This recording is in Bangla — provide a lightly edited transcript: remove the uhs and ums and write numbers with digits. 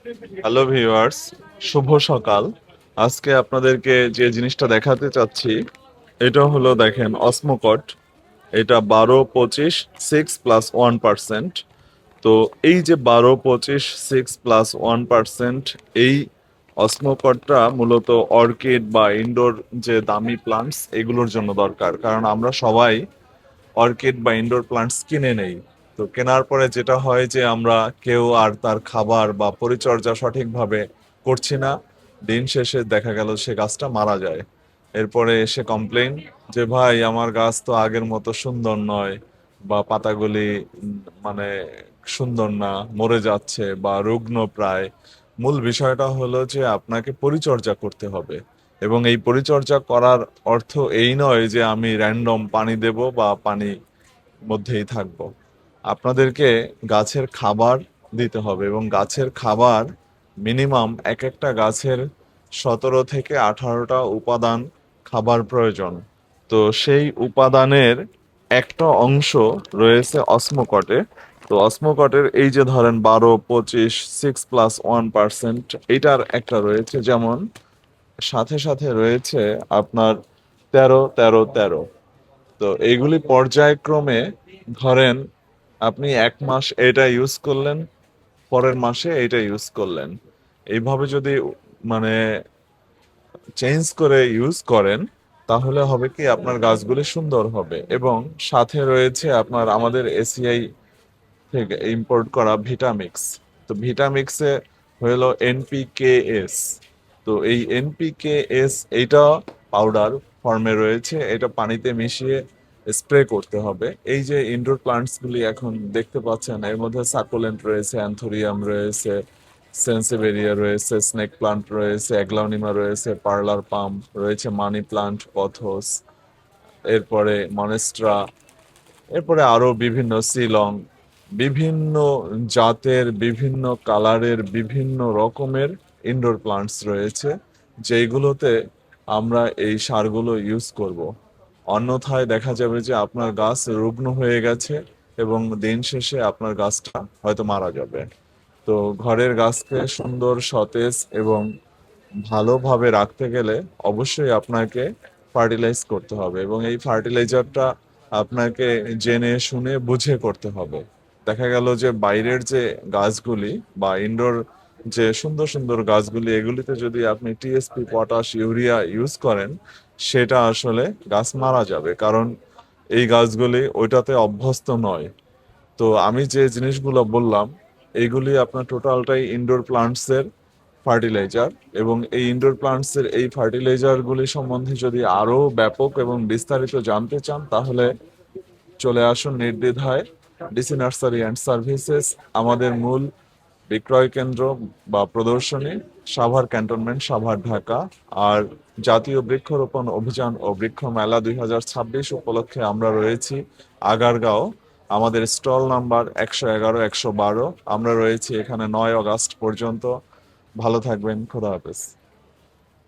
হ্যালো ভিউয়ার্স, শুভ সকাল। আজকে আপনাদেরকে যে জিনিসটা দেখাতে চাচ্ছি এটা হলো দেখেন অসমোকট। এটা 12, 25, 6+1%। তো এই যে 12, 25, 6+1% এই অসমোকটটা মূলত অর্কিড বা ইনডোর যে দামি প্লান্টস এগুলোর জন্য দরকার, কারণ আমরা সবাই অর্কিড বা ইনডোর প্লান্টস কিনে নেই। তো কেনার পরে যেটা হয় যে আমরা কেউ আর তার খাবার বা পরিচর্যা সঠিকভাবে করছি না। দিন শেষে দেখা গেল সে গাছটা মারা যায়। এরপরে এসে কমপ্লেন যে ভাই আমার গাছ তো আগের মতো সুন্দর নয়, বা পাতাগুলি মানে সুন্দর না, মরে যাচ্ছে বা রুগ্ন প্রায়। মূল বিষয়টা হলো যে আপনাকে পরিচর্যা করতে হবে, এবং এই পরিচর্যা করার অর্থ এই নয় যে আমি র্যান্ডম পানি দেব বা পানি মধ্যেই থাকব। আপনাদেরকে গাছের খাবার দিতে হবে, এবং গাছের খাবার মিনিমাম এক একটা গাছের 17 থেকে 18টা উপাদান খাবার প্রয়োজন। তো সেই উপাদানের একটা অংশ রয়েছে অসমোকটে। তো অসমোকটের এই যে ধরেন 12, 25, 6+1%, এটার একটা রয়েছে, যেমন সাথে সাথে রয়েছে আপনার 13, 13, 13। তো এইগুলি পর্যায়ক্রমে ধরেন আপনি এক মাস এটা ইউজ করলেন, পরের মাসে এটা ইউজ করলেন, এইভাবে যদি মানে চেঞ্জ করে ইউজ করেন তাহলে হবে কি আপনার গাছগুলি সুন্দর হবে। এবং সাথে রয়েছে আপনার আমাদের এসিআই থেকে ইম্পোর্ট করা ভিটামিক্স। তো ভিটামিক্সে হলো এনপিকেএস। তো এই এনপিকেএস এইটা পাউডার ফর্মে রয়েছে, এটা পানিতে মিশিয়ে স্প্রে করতে হবে। এই যে ইনডোর প্লান্টসগুলি এখন দেখতে পাচ্ছেন, এর মধ্যে সাকুলেন্ট রয়েছে, অ্যান্থোরিয়াম রয়েছে, সেন্সিভেরিয়া রয়েছে, স্নেক প্লান্ট রয়েছে, অ্যাগ্লাউনিমা রয়েছে, পার্লার পাম রয়েছে, মানি প্লান্ট, পথস, এরপরে মনেস্ট্রা, এরপরে আরো বিভিন্ন সিলং, বিভিন্ন জাতের, বিভিন্ন কালারের, বিভিন্ন রকমের ইনডোর প্লান্টস রয়েছে, যেইগুলোতে আমরা এই সারগুলো ইউজ করব। অন্যথায় দেখা যাবে যে আপনার গাছ রুগ্ন হয়ে গেছে এবং দিন শেষে আপনার গাছটা হয়তো মারা যাবে। তো ঘরের গাছকে সুন্দর, সতেজ এবং ভালোভাবে রাখতে গেলে অবশ্যই আপনাকে ফার্টিলাইজ করতে হবে, এবং এই ফার্টিলাইজারটা আপনাকে জেনে শুনে বুঝে করতে হবে। দেখা গেল যে বাইরের যে গাছগুলি বা ইনডোর যে সুন্দর সুন্দর গাছগুলি, এগুলিতে যদি আপনি টিএসপি, পটাশ, ইউরিয়া ইউজ করেন, সেটা আসলে গাছ মারা যাবে, কারণ এই গাছগুলি ওইটাতে অভ্যস্ত নয়। তো আমি যে জিনিসগুলো বললাম এইগুলি আপনার টোটালটাই ইনডোর প্লান্টসের ফার্টিলাইজার, এবং এই ইনডোর প্লান্টসের এই ফার্টিলাইজারগুলি সম্বন্ধে যদি আরো ব্যাপক এবং বিস্তারিত জানতে চান তাহলে চলে আসুন নির্দ্বিধায় ডিসি নার্সারি অ্যান্ড সার্ভিসেস। আমাদের মূল বিক্রয় কেন্দ্র বা প্রদর্শনী সাভার ক্যান্টনমেন্ট, সাভার, ঢাকা। আর জাতীয় বৃক্ষরোপণ অভিযান ও বৃক্ষ মেলা 2026 উপলক্ষে আমরা রয়েছি আগারগাঁও। আমাদের স্টল নাম্বার 111, 112। আমরা রয়েছি এখানে 9 আগস্ট পর্যন্ত। ভালো থাকবেন, খোদা হাফেজ।